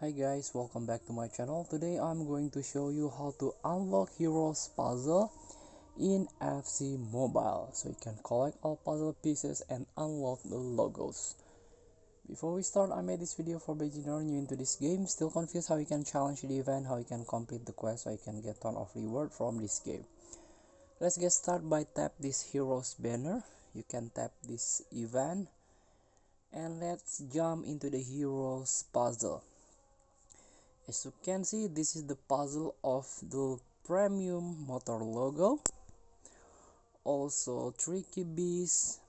Hi guys, welcome back to my channel. Today I'm going to show you how to unlock Heroes puzzle in FC Mobile. So you can collect all puzzle pieces and unlock the logos. Before we start, I made this video for beginner new into this game. Still confused how you can challenge the event, how you can complete the quest, so you can get ton of reward from this game. Let's get started by tap this Heroes banner. You can tap this event and let's jump into the Heroes puzzle. As you can see, this is the puzzle of the premium motor logo, also tricky beast,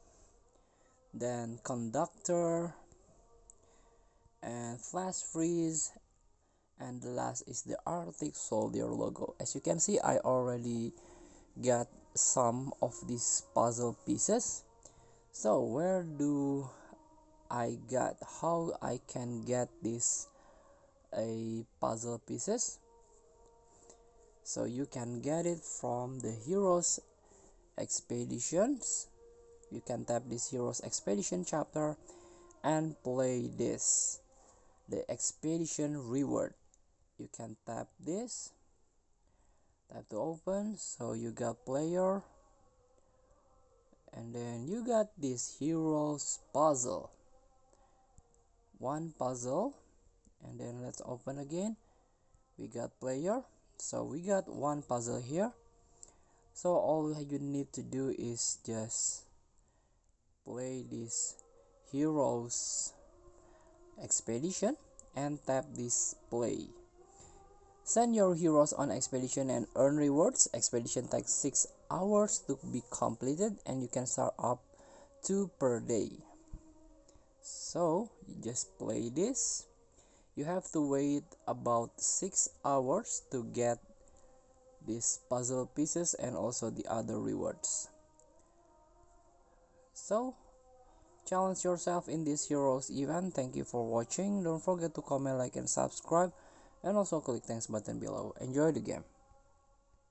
then conductor and flash freeze, and the last is the Arctic soldier logo. As you can see, I already got some of these puzzle pieces. So where do I get, how I can get this puzzle pieces? So you can get it from the Heroes Expeditions. You can tap this Heroes Expedition chapter and play this, the Expedition reward. You can tap this, tap to open. So you got player, and then you got this Heroes puzzle, one puzzle, and then let's open again. We got player, so we got one puzzle here. So all you need to do is just play this Heroes Expedition and tap this play. Send your heroes on expedition and earn rewards. Expedition takes 6 hours to be completed and you can start up 2 per day. So you just play this. You have to wait about 6 hours to get these puzzle pieces and also the other rewards. So challenge yourself in this Heroes event. Thank you for watching. Don't forget to comment, like and subscribe, and also click thanks button below. Enjoy the game.